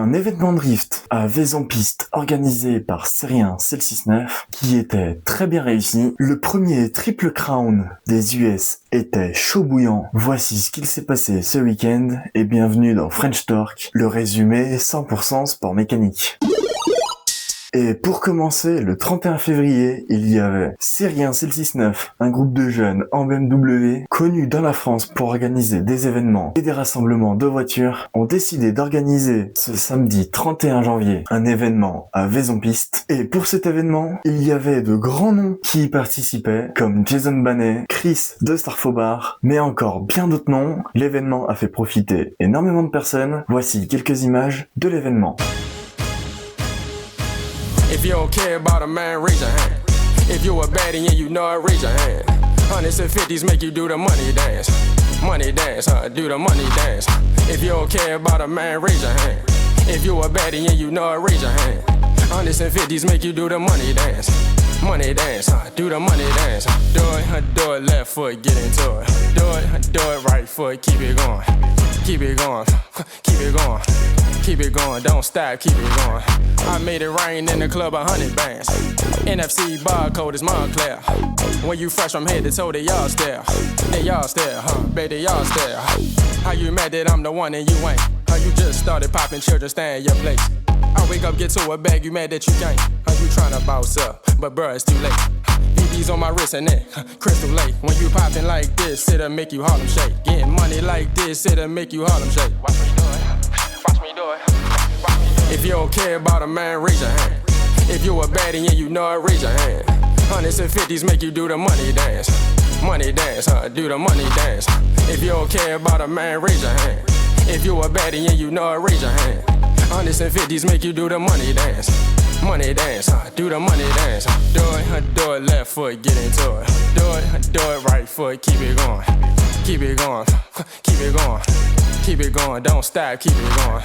un événement drift à Vaison-Piste organisé par Sérien Cel69 qui était très bien réussi. Le premier Triple Crown des US était chaud bouillant. Voici ce qu'il s'est passé ce week-end et bienvenue dans French Torque, le résumé 100% sport mécanique. Et pour commencer, le 31 février, il y avait Sérien Cel69, un groupe de jeunes en BMW, connus dans la France pour organiser des événements et des rassemblements de voitures, ont décidé d'organiser ce samedi 31 janvier un événement à Vaison-Piste. Et pour cet événement, il y avait de grands noms qui y participaient, comme Jason Banet, Chris de Starfobar, mais encore bien d'autres noms. L'événement a fait profiter énormément de personnes. Voici quelques images de l'événement. If you don't care about a man, raise your hand. If you a baddie and you know it, raise your hand. Hundreds and fifties make you do the money dance. Money dance, do the money dance. If you don't care about a man, raise your hand. If you a baddie and you know it, raise your hand. Hundreds and fifties make you do the money dance. Money dance, do the money dance. Do it left foot, get into it. Do it right foot, keep it going. Keep it going, keep it going. Keep it going, don't stop, keep it going. I made it rain in the club, 100 bands. NFC barcode is Montclair. When you fresh from head to toe, they y'all stare. They y'all stare, baby, y'all stare. How you mad that I'm the one and you ain't? How you just started popping children, stay in your place? I wake up, get to a bag, you mad that you can't? How you tryna bounce up, but bruh, it's too late. BB's on my wrist and neck, crystal lake. When you poppin' like this, it'll make you Harlem shake. Getting money like this, it'll make you Harlem shake. Watch me do it. Watch me do it. If you don't care about a man, raise your hand. If you a baddie and you know it, raise your hand. Hundreds and fifties make you do the money dance. Money dance, do the money dance. If you don't care about a man, raise your hand. If you a baddie and you know it, raise your hand. Hundreds and fifties make you do the money dance. Money dance, do the money dance. Do it left foot, get into it. Do it right foot, keep it going. Keep it going, keep it going. Keep it going, don't stop, keep it going.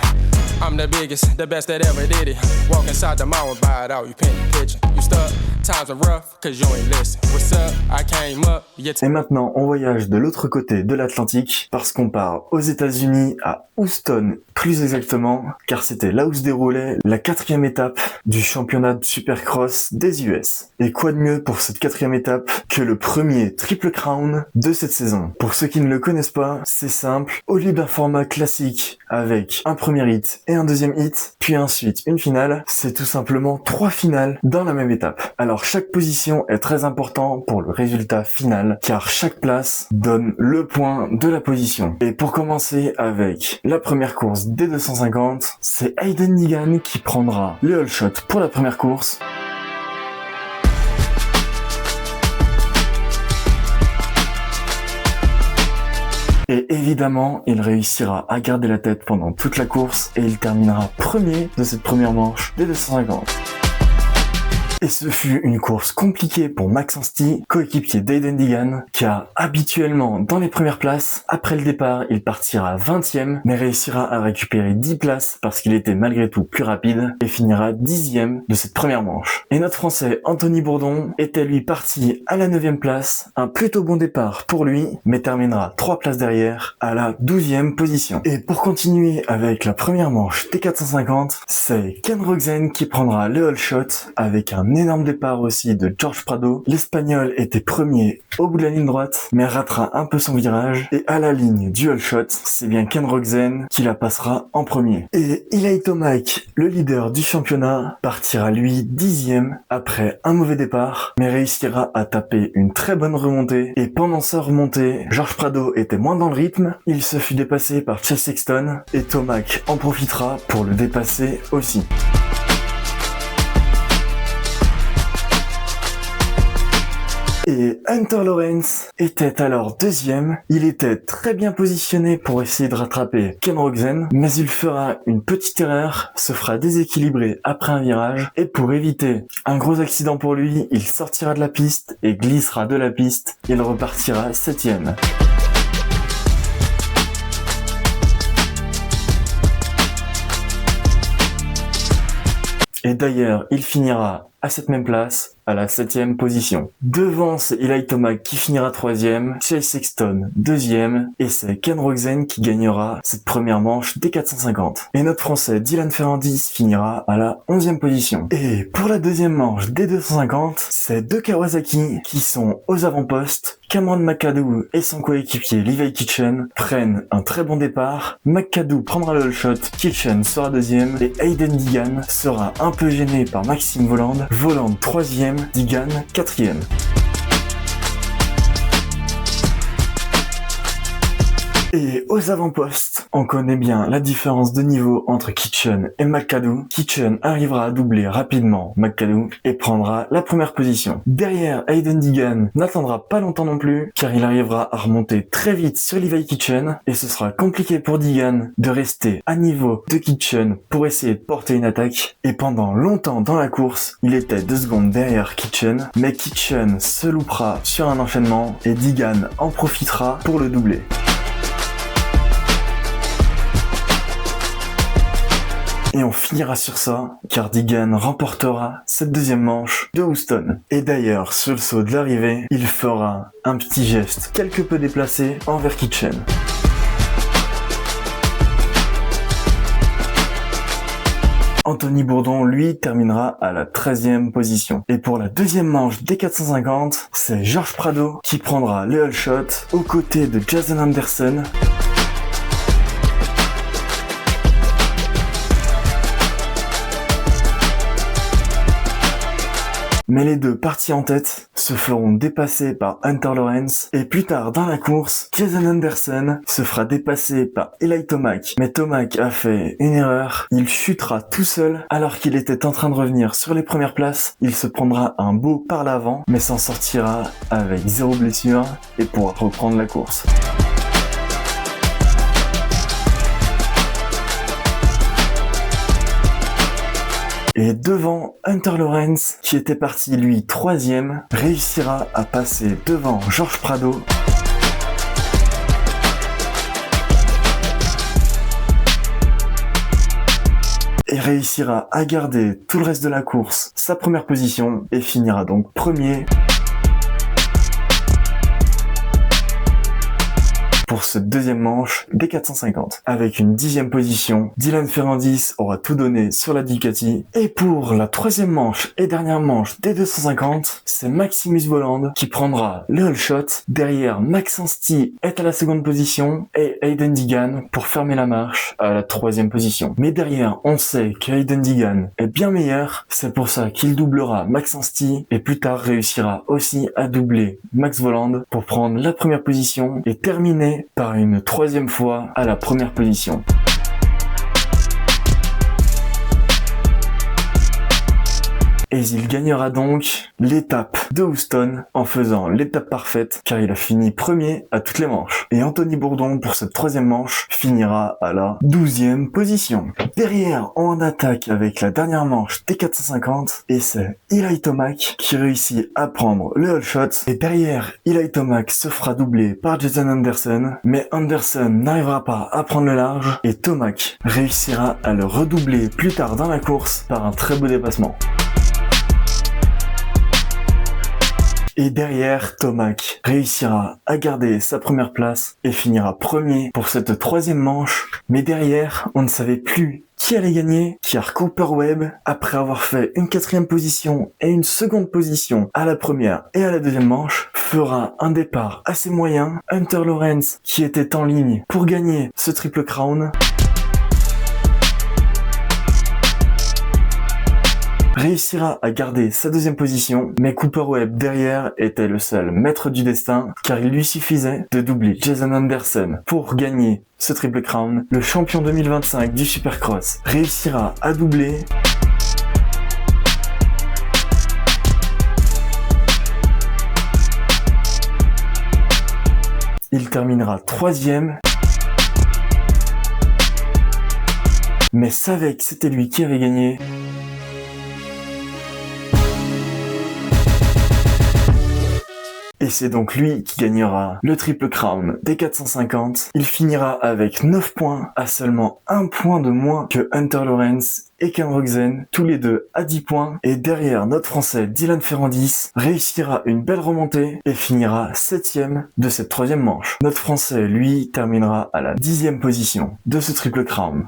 I'm the biggest, the best that ever did it. Walk inside the mall and buy it out, you paint the picture. You stuck, times are rough, cause you ain't listen. What's up, I came up, Et maintenant, on voyage de l'autre côté de l'Atlantique, parce qu'on part aux États-Unis, à Houston, plus exactement, car c'était là où se déroulait la 4e étape du championnat de Supercross des US. Et quoi de mieux pour cette 4e étape que le premier Triple Crown de cette saison. Pour ceux qui ne le connaissent pas, c'est simple, au lieu d'un format classique avec un premier hit et un deuxième hit, puis ensuite une finale, c'est tout simplement 3 finales dans la même étape. Alors chaque position est très importante pour le résultat final, car chaque place donne le point de la position. Et pour commencer avec la première course des 250, c'est Hayden Nigan qui prendra le all shot pour la première course. Et évidemment, il réussira à garder la tête pendant toute la course et il terminera premier de cette première manche des 250. Et ce fut une course compliquée pour Max Anstie, coéquipier d'Hayden Nigan, car habituellement dans les premières places, après le départ, il partira 20e, mais réussira à récupérer 10 places parce qu'il était malgré tout plus rapide et finira 10e de cette première manche. Et notre Français Anthony Bourdon était lui parti à la 9e place, un plutôt bon départ pour lui, mais terminera 3 places derrière à la 12e position. Et pour continuer avec la première manche des 450, c'est Ken Rogzen qui prendra le all shot avec un énorme départ aussi de George Prado. L'Espagnol était premier au bout de la ligne droite, mais ratera un peu son virage. Et à la ligne du all shot, c'est bien Ken Rogzen qui la passera en premier. Et Eli Tomac, le leader du championnat, partira lui 10e après un mauvais départ, mais réussira à taper une très bonne remontée. Et pendant sa remontée, George Prado était moins dans le rythme. Il se fut dépassé par Chase Sexton et Tomac en profitera pour le dépasser aussi. Et Hunter Lawrence était alors deuxième. Il était très bien positionné pour essayer de rattraper Ken Rogzen, mais il fera une petite erreur, se fera déséquilibrer après un virage, et pour éviter un gros accident pour lui, il sortira de la piste et glissera de la piste. Il repartira 7e. Et d'ailleurs, il finira à cette même place, à la 7e position. Devant, c'est Eli Tomac qui finira 3e, Chase Sexton 2e, et c'est Ken Roczen qui gagnera cette première manche des 450. Et notre français Dylan Ferrandis finira à la 11e position. Et pour la deuxième manche des 250, c'est deux Kawasaki qui sont aux avant-postes. Cameron McAdoo et son coéquipier Levi Kitchen prennent un très bon départ. McAdoo prendra le shot, Kitchen sera deuxième et Hayden Digan sera un peu gêné par Maxime Voland. Voland 3e, Digan 4e. Et aux avant-postes, on connaît bien la différence de niveau entre Kitchen et McAdoo. Kitchen arrivera à doubler rapidement McAdoo et prendra la première position. Derrière, Hayden Digan n'attendra pas longtemps non plus, car il arrivera à remonter très vite sur Levi Kitchen, et ce sera compliqué pour Digan de rester à niveau de Kitchen pour essayer de porter une attaque. Et pendant longtemps dans la course, il était 2 secondes derrière Kitchen, mais Kitchen se loupera sur un enchaînement et Digan en profitera pour le doubler. Et on finira sur ça, car Digan remportera cette deuxième manche de Houston. Et d'ailleurs, sur le saut de l'arrivée, il fera un petit geste quelque peu déplacé envers Kitchen. Anthony Bourdon, lui, terminera à la 13e position. Et pour la deuxième manche des 450, c'est Georges Prado qui prendra le hull shot aux côtés de Jason Anderson. Mais les deux partis en tête se feront dépasser par Hunter Lawrence, et plus tard dans la course, Jason Anderson se fera dépasser par Eli Tomac. Mais Tomac a fait une erreur, il chutera tout seul alors qu'il était en train de revenir sur les premières places. Il se prendra un beau par l'avant, mais s'en sortira avec 0 blessure et pourra reprendre la course. Et devant, Hunter Lawrence, qui était parti lui 3e, réussira à passer devant Georges Prado. Et réussira à garder tout le reste de la course, sa première position, et finira donc premier. Pour cette deuxième manche des 450. Avec une 10e position, Dylan Ferrandis aura tout donné sur la Ducati. Et pour la troisième manche et dernière manche des 250, c'est Maximus Voland qui prendra le hull shot. Derrière, Max Anstey est à la seconde position et Hayden Digan pour fermer la marche à la 3e position. Mais derrière, on sait que Hayden Digan est bien meilleur. C'est pour ça qu'il doublera Max Anstey et plus tard réussira aussi à doubler Max Voland pour prendre la première position et terminer par une 3e fois à la première position. Et il gagnera donc l'étape de Houston en faisant l'étape parfaite, car il a fini premier à toutes les manches. Et Anthony Bourdon, pour cette 3e manche, finira à la 12e position. Derrière, on attaque avec la dernière manche des 450, et c'est Eli Tomac qui réussit à prendre le hull shot. Et derrière, Eli Tomac se fera doubler par Jason Anderson, mais Anderson n'arrivera pas à prendre le large, et Tomac réussira à le redoubler plus tard dans la course par un très beau dépassement. Et derrière, Tomac réussira à garder sa première place et finira premier pour cette 3e manche. Mais derrière, on ne savait plus qui allait gagner, car Cooper Webb, après avoir fait une 4e position et une seconde position à la première et à la deuxième manche, fera un départ assez moyen. Hunter Lawrence, qui était en ligne pour gagner ce triple crown, réussira à garder sa 2e position, mais Cooper Webb derrière était le seul maître du destin, car il lui suffisait de doubler Jason Anderson pour gagner ce triple crown. Le champion 2025 du Supercross réussira à doubler. Il terminera 3e, mais savait que c'était lui qui avait gagné. Et c'est donc lui qui gagnera le Triple Crown des 450. Il finira avec 9 points, à seulement 1 point de moins que Hunter Lawrence et Ken Roczen, tous les deux à 10 points. Et derrière, notre Français Dylan Ferrandis réussira une belle remontée et finira 7ème de cette 3e manche. Notre Français, lui, terminera à la 10e position de ce Triple Crown.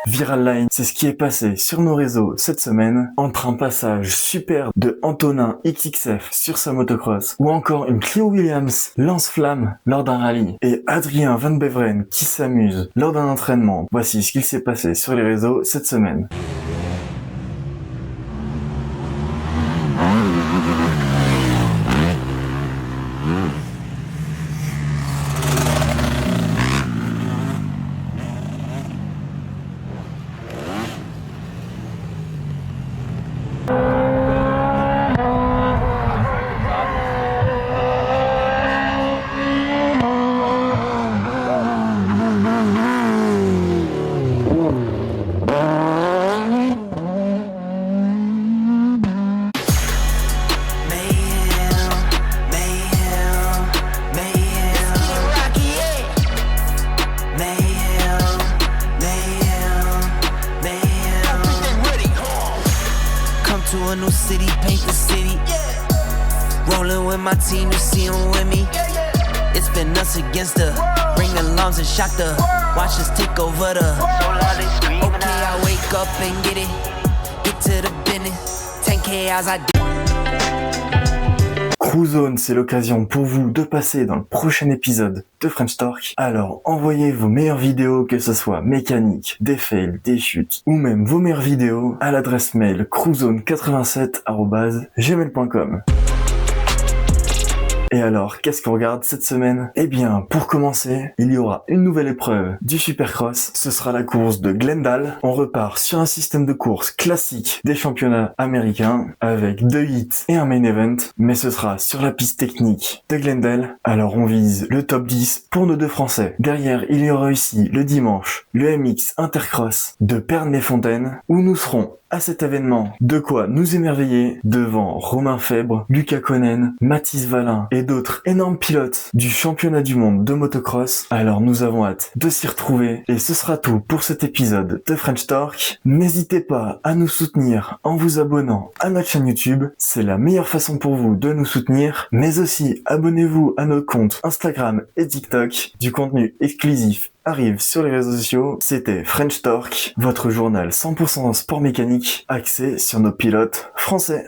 Viral Line, c'est ce qui est passé sur nos réseaux cette semaine, entre un passage super de Antonin XXF sur sa motocross, ou encore une Clio Williams lance-flamme lors d'un rallye, et Adrien Van Beveren qui s'amuse lors d'un entraînement. Voici ce qu'il s'est passé sur les réseaux cette semaine. To a new city, paint the city. Rolling with my team, you see them with me. It's been us against the ring alarms and shock the watch us take over the. Okay, I wake up and get it. Get to the business. 10K as I do. Crewzone, c'est l'occasion pour vous de passer dans le prochain épisode de French Torque. Alors envoyez vos meilleures vidéos, que ce soit mécanique, des fails, des chutes, ou même vos meilleures vidéos à l'adresse mail crewzone87@gmail.com. Et alors, qu'est-ce qu'on regarde cette semaine? Eh bien, pour commencer, il y aura une nouvelle épreuve du Supercross. Ce sera la course de Glendale. On repart sur un système de course classique des championnats américains avec 2 hits et un main event, mais ce sera sur la piste technique de Glendale. Alors on vise le top 10 pour nos deux Français. Derrière, il y aura aussi le dimanche le MX Intercross de Pernes-les-Fontaines où nous serons à cet événement, de quoi nous émerveiller devant Romain Febvre, Lucas Konen, Mathis Valin et d'autres énormes pilotes du championnat du monde de motocross. Alors nous avons hâte de s'y retrouver et ce sera tout pour cet épisode de French Torque. N'hésitez pas à nous soutenir en vous abonnant à notre chaîne YouTube, c'est la meilleure façon pour vous de nous soutenir, mais aussi abonnez-vous à nos comptes Instagram et TikTok, du contenu exclusif arrive sur les réseaux sociaux. C'était French Torque, votre journal 100% sport mécanique axé sur nos pilotes français.